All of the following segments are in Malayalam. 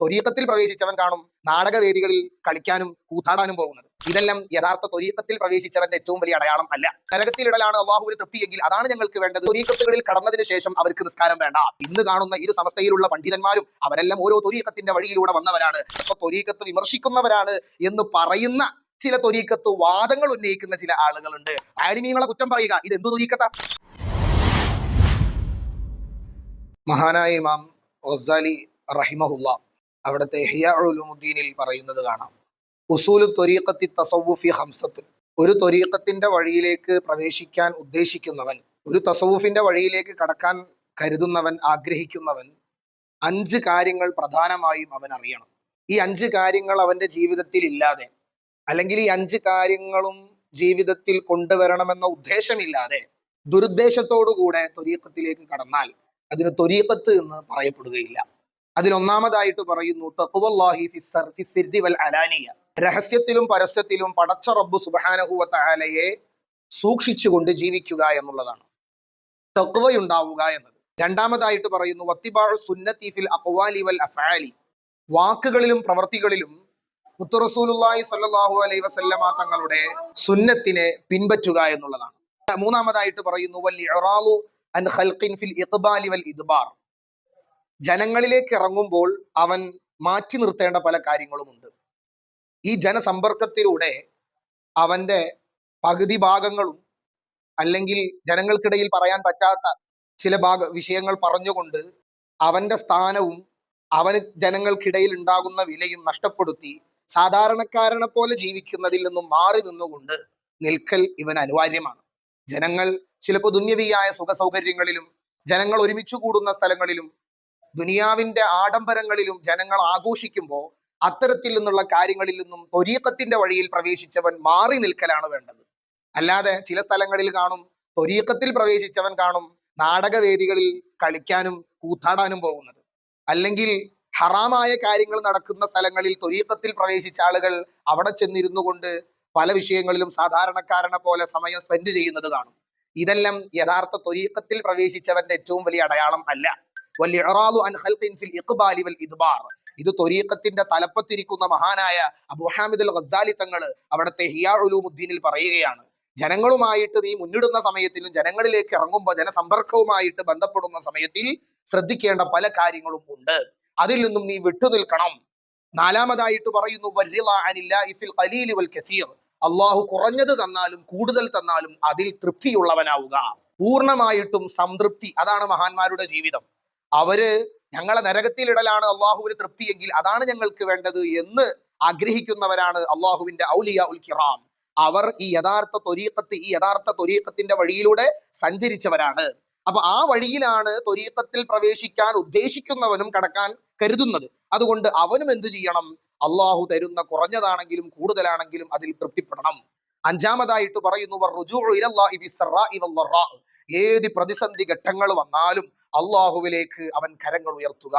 ത്വരീഖത്തിൽ പ്രവേശിച്ചവൻ കാണും നാടകവേദികളിൽ കളിക്കാനും കൂത്താടാനും പോകുന്നത്. ഇതെല്ലാം യഥാർത്ഥ ത്വരീഖത്തിൽ പ്രവേശിച്ചവന്റെ ഏറ്റവും വലിയ അടയാളം അല്ല. നരകത്തിലിടലാണ് അള്ളാഹുവിന് തൃപ്തിയെങ്കിൽ അതാണ് ഞങ്ങൾക്ക് വേണ്ടത്. ത്വരീഖത്തുകളിൽ കടന്നതിന് ശേഷം അവർക്ക് നിസ്കാരം വേണ്ട. ഇന്ന് കാണുന്ന ഇരു സമസ്തയിലുള്ള പണ്ഡിതന്മാരും അവരെല്ലാം ഓരോ ത്വരീഖത്തിന്റെ വഴിയിലൂടെ വന്നവരാണ്. അപ്പൊ ത്വരീഖത്ത് വിമർശിക്കുന്നവരാണ് എന്ന് പറയുന്ന ചില ത്വരീഖത്ത് വാദങ്ങൾ ഉന്നയിക്കുന്ന ചില ആളുകളുണ്ട്. ആലിമീങ്ങളെ കുറ്റം പറയുക, ഇത് എന്ത് ത്വരീഖത്താ? മഹാനായ ഇമാം ഗസാലി റഹിമഹുല്ലാ അവിടുത്തെ ഇഹ്യാ ഉലൂമുദ്ദീനിൽ പറയുന്നത് കാണാം, ഉസൂലു ത്വരീഖത്തി തസവ്വുഫി ഖംസത്തുൻ. ഒരു ത്വരീഖത്തിന്റെ വഴിയിലേക്ക് പ്രവേശിക്കാൻ ഉദ്ദേശിക്കുന്നവൻ, ഒരു തസവ്വുഫിന്റെ വഴിയിലേക്ക് കടക്കാൻ കരുതുന്നവൻ, ആഗ്രഹിക്കുന്നവൻ 5 കാര്യങ്ങൾ പ്രധാനമായും അവൻ അറിയണം. ഈ 5 കാര്യങ്ങൾ അവന്റെ ജീവിതത്തിൽ ഇല്ലാതെ, അല്ലെങ്കിൽ ഈ 5 കാര്യങ്ങളും ജീവിതത്തിൽ കൊണ്ടുവരണമെന്ന ഉദ്ദേശമില്ലാതെ ദുരുദ്ദേശത്തോടുകൂടെ ത്വരീഖത്തിലേക്ക് കടന്നാൽ അതിന് ത്വരീഖത്ത് എന്ന് പറയപ്പെടുകയില്ല. അതിലൊന്നാമതായിട്ട് പറയുന്നു തഖ്വല്ലാഹി ഫിസ്സിർരി വൽ അലാനിയ. രഹസ്യത്തിലും പരസ്യത്തിലും പടച്ച റബ്ബ് സുബ്ഹാനഹു വ തആലയെ സൂക്ഷിച്ചുകൊണ്ട് ജീവിക്കുക എന്നുള്ളതാണ് തഖ്വയുണ്ടാവുക എന്നത്. രണ്ടാമതായിട്ട് പറയുന്നു വത്തിബാഉ സുന്നത്തി ഫിൽ അഖ്വാലി വൽ അഫ്ആലി. വാക്കുകളിലും പ്രവൃത്തികളിലും മുത്തു റസൂലുള്ളാഹി സ്വല്ലല്ലാഹു അലൈഹി വസല്ലമ തങ്ങളുടെ സുന്നത്തിനെ പിൻപറ്റുക എന്നുള്ളതാണ്. മൂന്നാമതായിട്ട് പറയുന്നു വൽ ഇറാളു അൻ ഖൽഖിൻ ഫിൽ ഇഖ്ബാലി വൽ ഇദ്ബാർ. ജനങ്ങളിലേക്ക് ഇറങ്ങുമ്പോൾ അവൻ മാറ്റി നിർത്തേണ്ട പല കാര്യങ്ങളുമുണ്ട്. ഈ ജനസമ്പർക്കത്തിലൂടെ അവന്റെ പകുതി ഭാഗങ്ങളും, അല്ലെങ്കിൽ ജനങ്ങൾക്കിടയിൽ പറയാൻ പറ്റാത്ത ചില വിഷയങ്ങൾ പറഞ്ഞുകൊണ്ട് അവന്റെ സ്ഥാനവും അവന് ജനങ്ങൾക്കിടയിൽ ഉണ്ടാകുന്ന വിലയും നഷ്ടപ്പെടുത്തി സാധാരണക്കാരനെ പോലെ ജീവിക്കുന്നതിൽ നിന്നും മാറി നിന്നുകൊണ്ട് നിൽക്കൽ ഇവൻ അനിവാര്യമാണ്. ജനങ്ങൾ ചിലപ്പോൾ ദുന്യവിയായ സുഖ സൗകര്യങ്ങളിലും, ജനങ്ങൾ ഒരുമിച്ച് കൂടുന്ന സ്ഥലങ്ങളിലും, ദുനിയാവിന്റെ ആഡംബരങ്ങളിലും ജനങ്ങൾ ആഘോഷിക്കുമ്പോൾ അത്തരത്തിൽ നിന്നുള്ള കാര്യങ്ങളിൽ നിന്നും ത്വരീഖത്തിന്റെ വഴിയിൽ പ്രവേശിച്ചവൻ മാറി നിൽക്കലാണ് വേണ്ടത്. അല്ലാതെ ചില സ്ഥലങ്ങളിൽ കാണും ത്വരീഖത്തിൽ പ്രവേശിച്ചവൻ കാണും നാടകവേദികളിൽ കളിക്കാനും കൂത്താടാനും പോകുന്നത്. അല്ലെങ്കിൽ ഹറാമായ കാര്യങ്ങൾ നടക്കുന്ന സ്ഥലങ്ങളിൽ ത്വരീഖത്തിൽ പ്രവേശിച്ച ആളുകൾ അവിടെ ചെന്നിരുന്നു കൊണ്ട് പല വിഷയങ്ങളിലും സാധാരണക്കാരനെ പോലെ സമയം സ്പെൻഡ് ചെയ്യുന്നത് കാണും. ഇതെല്ലാം യഥാർത്ഥ ത്വരീഖത്തിൽ പ്രവേശിച്ചവന്റെ ഏറ്റവും വലിയ അടയാളം അല്ല. വൽ ഇറാളു അൻ ഖൽഖിൻ ഫിൽ ഇഖ്ബാലി വൽ ഇദ്ബാർ. ഇത് ത്വരീഖത്തിന്റെ തലപ്പത്തിരിക്കുന്ന മഹാനായ അബൂ ഹാമിദ് അൽ ഗസാലി തങ്ങൾ അവിടുത്തെ ഇഹ്യാ ഉലൂമുദ്ദീനിൽ പറയുകയാണ്, ജനങ്ങളുമായിട്ട് നീ മുന്നിടുന്ന സമയത്തിലും ജനങ്ങളിലേക്ക് ഇറങ്ങുമ്പോൾ ജനസമ്പർക്കവുമായിട്ട് ബന്ധപ്പെടുന്ന സമയത്തിൽ ശ്രദ്ധിക്കേണ്ട പല കാര്യങ്ങളും ഉണ്ട്. അതിൽ നിന്നും നീ വിട്ടുനിൽക്കണം. നാലാമതായിട്ട് പറയുന്നു വറിളാ അനില്ലാഹി ഫിൽ ഖലീലി വൽ കസീർ. അള്ളാഹു കുറഞ്ഞത് തന്നാലും കൂടുതൽ തന്നാലും അതിൽ തൃപ്തിയുള്ളവനാവുക. പൂർണ്ണമായിട്ടും സംതൃപ്തി, അതാണ് മഹാന്മാരുടെ ജീവിതം. അവര് ഞങ്ങളെ നരകത്തിലിടലാണ് അള്ളാഹുവിന് തൃപ്തിയെങ്കിൽ അതാണ് ഞങ്ങൾക്ക് വേണ്ടത് എന്ന് ആഗ്രഹിക്കുന്നവരാണ് അള്ളാഹുവിന്റെ ഔലിയാ ഉൽ കിറാം. അവർ ഈ യഥാർത്ഥ ത്വരീഖത്തിന്റെ വഴിയിലൂടെ സഞ്ചരിച്ചവരാണ്. അപ്പൊ ആ വഴിയിലാണ് ത്വരീഖത്തിൽ പ്രവേശിക്കാൻ ഉദ്ദേശിക്കുന്നവനും കടക്കാൻ കരുതുന്നത്. അതുകൊണ്ട് അവനും എന്ത് ചെയ്യണം? അള്ളാഹു തരുന്ന കുറഞ്ഞതാണെങ്കിലും കൂടുതലാണെങ്കിലും അതിൽ തൃപ്തിപ്പെടണം. അഞ്ചാമതായിട്ട് പറയുന്നു വറുജൂഉ ഇലല്ലാഹി ബിസ്സറാഇ വദ്ദറാ. ഏത് പ്രതിസന്ധി ഘട്ടങ്ങൾ വന്നാലും അള്ളാഹുവിലേക്ക് അവൻ കരങ്ങൾ ഉയർത്തുക,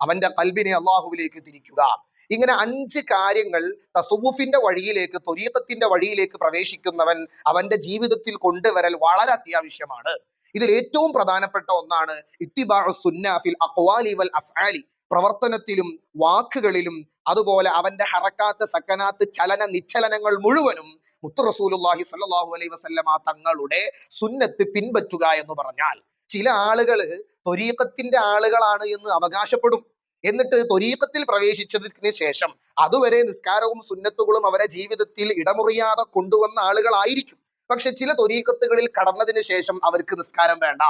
അവന്റെ ഖൽബിനെ അള്ളാഹുവിലേക്ക് തിരിക്കുക. ഇങ്ങനെ 5 കാര്യങ്ങൾ തസവ്വുഫിന്റെ വഴിയിലേക്ക്, ത്വരീഖത്തിന്റെ വഴിയിലേക്ക് പ്രവേശിക്കുന്നവൻ അവന്റെ ജീവിതത്തിൽ കൊണ്ടുവരൽ വളരെ അത്യാവശ്യമാണ്. ഇതിൽ ഏറ്റവും പ്രധാനപ്പെട്ട ഒന്നാണ് ഇത്തിബാഉ സുന്ന ഫിൽ അഖ്വാലി വൽ അഫ്ആലി. പ്രവർത്തനത്തിലും വാക്കുകളിലും അതുപോലെ അവന്റെ ഹറക്കാത്ത്, സക്കനാത്ത്, ചലന നിശ്ചലനങ്ങൾ മുഴുവനും മുത്തു റസൂലുള്ളാഹി സ്വല്ലല്ലാഹു അലൈഹി വസല്ലമ തങ്ങളുടെ സുന്നത്ത് പിൻപറ്റുക എന്ന് പറഞ്ഞാൽ, ചില ആളുകള് ത്വരീഖത്തിന്റെ ആളുകളാണ് എന്ന് അവകാശപ്പെടും. എന്നിട്ട് ത്വരീഖത്തിൽ പ്രവേശിച്ചതിന് ശേഷം അതുവരെ നിസ്കാരവും സുന്നത്തുകളും അവരെ ജീവിതത്തിൽ ഇടമുറിയാതെ കൊണ്ടുവന്ന ആളുകളായിരിക്കും. പക്ഷെ ചില ത്വരീഖത്തുകളിൽ കടന്നതിന് ശേഷം അവർക്ക് നിസ്കാരം വേണ്ട,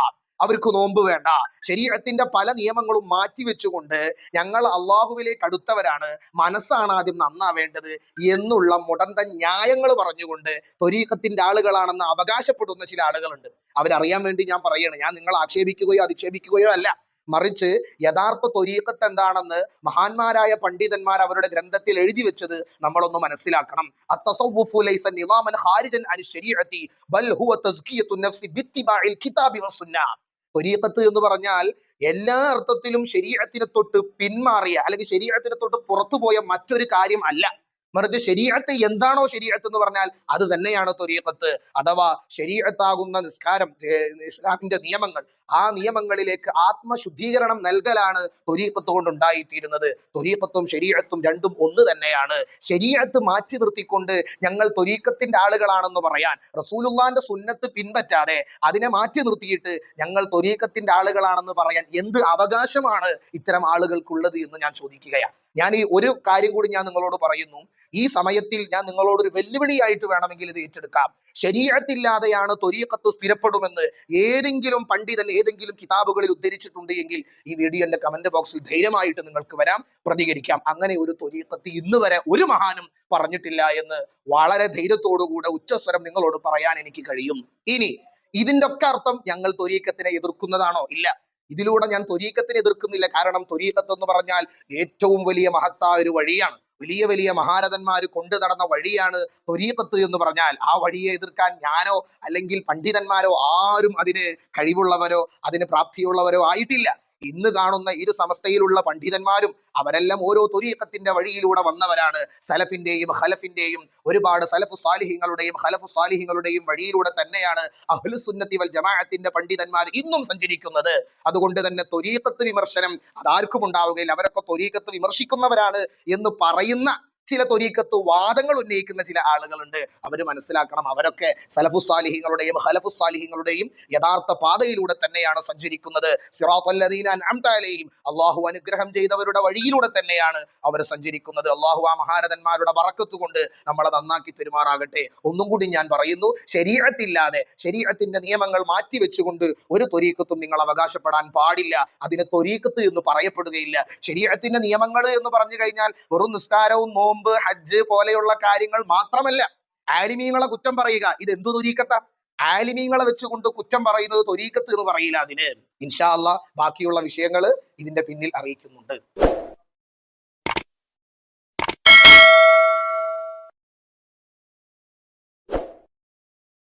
അവർക്ക് നോമ്പ് വേണ്ട, ശരീഅത്തിന്റെ പല നിയമങ്ങളും മാറ്റിവെച്ചുകൊണ്ട് ഞങ്ങൾ അള്ളാഹുവിലേക്ക് അടുത്തവരാണ്, മനസ്സാണ് ആദ്യം നന്നാവേണ്ടത് എന്നുള്ള മുടന്തൻ ന്യായങ്ങൾ പറഞ്ഞുകൊണ്ട് ത്വരീഖത്തിന്റെ ആളുകളാണെന്ന് അവകാശപ്പെടുന്ന ചില ആളുകളുണ്ട്. അവരറിയാൻ വേണ്ടി ഞാൻ പറയണം, ഞാൻ നിങ്ങളെ ആക്ഷേപിക്കുകയോ അധിക്ഷേപിക്കുകയോ അല്ല, മറിച്ച് യഥാർത്ഥ ത്വരീഖത്ത് എന്താണെന്ന് മഹാന്മാരായ പണ്ഡിതന്മാർ അവരുടെ ഗ്രന്ഥത്തിൽ എഴുതി വെച്ചത് നമ്മളൊന്ന് മനസ്സിലാക്കണം. അത്തസവ്വുഫു ലൈസ നിളാമൻ ഖാരിജൻ അനി ശരീഅത്തി ബൽ ഹുവ തസ്കിയത്തുൻ നഫ്സി ബിത്തിബാഇൽ കിതാബി വസുന്ന. ത്വരീഖത്ത് എന്ന് പറഞ്ഞാൽ എല്ലാ അർത്ഥത്തിലും ശരീഅത്തിനെ തൊട്ട് പിന്മാറിയ, അല്ലെങ്കിൽ ശരീഅത്തിനെ തൊട്ട് പുറത്തുപോയ മറ്റൊരു കാര്യം അല്ല, മറിച്ച് ശരീഅത്ത് എന്താണോ ശരീഅത്ത് എന്ന് പറഞ്ഞാൽ അത് തന്നെയാണ് ത്വരീഖത്ത്. അഥവാ ശരീഅത്താകുന്ന നിസ്കാരം, ഇസ്ലാമിന്റെ നിയമങ്ങൾ, ആ നിയമങ്ങളിലേക്ക് ആത്മശുദ്ധീകരണം നൽകലാണ് ത്വരീഖത്ത് കൊണ്ടുണ്ടായിത്തീരുന്നത്. ത്വരീഖത്തും ശരീഅത്തും രണ്ടും ഒന്ന് തന്നെയാണ്. ശരീഅത്ത് മാറ്റി നിർത്തിക്കൊണ്ട് ഞങ്ങൾ ത്വരീഖത്തിന്റെ ആളുകളാണെന്ന് പറയാൻ, റസൂലുള്ളാന്റെ സുന്നത്ത് പിൻപറ്റാതെ അതിനെ മാറ്റി നിർത്തിയിട്ട് ഞങ്ങൾ ത്വരീഖത്തിന്റെ ആളുകളാണെന്ന് പറയാൻ എന്ത് അവകാശമാണ് ഇത്തരം ആളുകൾക്കുള്ളത് എന്ന് ഞാൻ ചോദിക്കുകയാണ്. ഞാൻ ഈ ഒരു കാര്യം കൂടി ഞാൻ നിങ്ങളോട് പറയുന്നു. ഈ സമയത്തിൽ ഞാൻ നിങ്ങളോടൊരു വെല്ലുവിളിയായിട്ട് വേണമെങ്കിൽ ഇത് ഏറ്റെടുക്കാം. ശരീഅത്തില്ലാതെയാണ് ത്വരീഖത്ത് സ്ഥിരപ്പെടുമെന്ന് ഏതെങ്കിലും പണ്ഡിതൻ ഏതെങ്കിലും കിതാബുകളിൽ ഉദ്ധരിച്ചിട്ടുണ്ട് എങ്കിൽ ഈ വീഡിയോന്റെ കമന്റ് ബോക്സിൽ ധൈര്യമായിട്ട് നിങ്ങൾക്ക് വരാം, പ്രതികരിക്കാം. അങ്ങനെ ഒരു ത്വരീഖത്ത് ഇന്ന് വരെ ഒരു മഹാനും പറഞ്ഞിട്ടില്ല എന്ന് വളരെ ധൈര്യത്തോടുകൂടെ ഉച്ചസ്വരം നിങ്ങളോട് പറയാൻ എനിക്ക് കഴിയും. ഇനി ഇതിന്റെ ഒക്കെ അർത്ഥം ഞങ്ങൾ ത്വരീഖത്തിനെ എതിർക്കുന്നതാണോ? ഇല്ല. ഇതിലൂടെ ഞാൻ ത്വരീഖത്തിനെ എതിർക്കുന്നില്ല. കാരണം ത്വരീഖത്ത് എന്ന് പറഞ്ഞാൽ ഏറ്റവും വലിയ മഹത്തായ ഒരു വഴിയാണ്. വലിയ വലിയ മഹാരഥന്മാർ കൊണ്ടു നടന്ന വഴിയാണ് ത്വരീഖത്ത് എന്ന് പറഞ്ഞാൽ. ആ വഴിയെ എതിർക്കാൻ ഞാനോ അല്ലെങ്കിൽ പണ്ഡിതന്മാരോ ആരും അതിന് കഴിവുള്ളവരോ അതിന് പ്രാപ്തിയുള്ളവരോ ആയിട്ടില്ല. ഇന്ന് കാണുന്ന ഇരു സമസ്തയിലുള്ള പണ്ഡിതന്മാരും അവരെല്ലാം ഓരോ ത്വരീഖത്തിന്റെ വഴിയിലൂടെ വന്നവരാണ്. സലഫിന്റെയും ഖലഫിന്റെയും ഒരുപാട് സലഫു സാലിഹ്യങ്ങളുടെയും ഖലഫു സാലിഹ്യങ്ങളുടെയും വഴിയിലൂടെ തന്നെയാണ് അഹ്ലുസുന്നത്തി വൽ ജമാഅത്തിന്റെ പണ്ഡിതന്മാർ ഇന്നും സഞ്ചരിക്കുന്നത്. അതുകൊണ്ട് തന്നെ ത്വരീഖത്ത് വിമർശനം അതാർക്കും ഉണ്ടാവുകയില്ല. അവരൊക്കെ ത്വരീഖത്ത് വിമർശിക്കുന്നവരാണ് എന്ന് പറയുന്ന ചില ത്വരീഖത്ത് വാദങ്ങൾ ഉന്നയിക്കുന്ന ചില ആളുകളുണ്ട്. അവർ മനസ്സിലാക്കണം, അവരൊക്കെ സലഫുസ്സാലിഹീങ്ങളുടെയും ഖലഫുസ്സാലിഹീങ്ങളുടെയും യഥാർത്ഥ പാതയിലൂടെ തന്നെയാണ് സഞ്ചരിക്കുന്നത്. സിറാത്തൽ ലദീന അൻഅംത അലൈഹിം, അള്ളാഹു അനുഗ്രഹം ചെയ്തവരുടെ വഴിയിലൂടെ തന്നെയാണ് അവർ സഞ്ചരിക്കുന്നത്. അള്ളാഹു ആ മഹാരഥന്മാരുടെ ബറക്കത്ത് കൊണ്ട് നമ്മളെ നന്നാക്കി പെരുമാറാകട്ടെ. ഒന്നും കൂടി ഞാൻ പറയുന്നു, ശരീഅത്തില്ലാതെ ശരീഅത്തിന്റെ നിയമങ്ങൾ മാറ്റിവെച്ചുകൊണ്ട് ഒരു ത്വരീഖത്തും നിങ്ങൾ അവകാശപ്പെടാൻ പാടില്ല. അതിന് ത്വരീഖത്ത് എന്ന് പറയപ്പെടുകയില്ല. ശരീഅത്തിന്റെ നിയമങ്ങൾ എന്ന് പറഞ്ഞു കഴിഞ്ഞാൽ വെറും നിസ്കാരവും നോമ്പ് ഹജ്ജ് പോലെയുള്ള കാര്യങ്ങൾ മാത്രമല്ല. ആലിമീങ്ങളെ കുറ്റം പറയുക ഇത് എന്തു ത്വരീഖത്താ? ആലിമീങ്ങളെ വെച്ചുകൊണ്ട് കുറ്റം പറയുന്നത് ത്വരീഖത്ത് എന്ന് പറയില്ല. അതിന് ഇൻഷാ അല്ലാഹ് ബാക്കിയുള്ള വിഷയങ്ങൾ ഇതിന്റെ പിന്നിൽ അറിയിക്കുന്നുണ്ട്.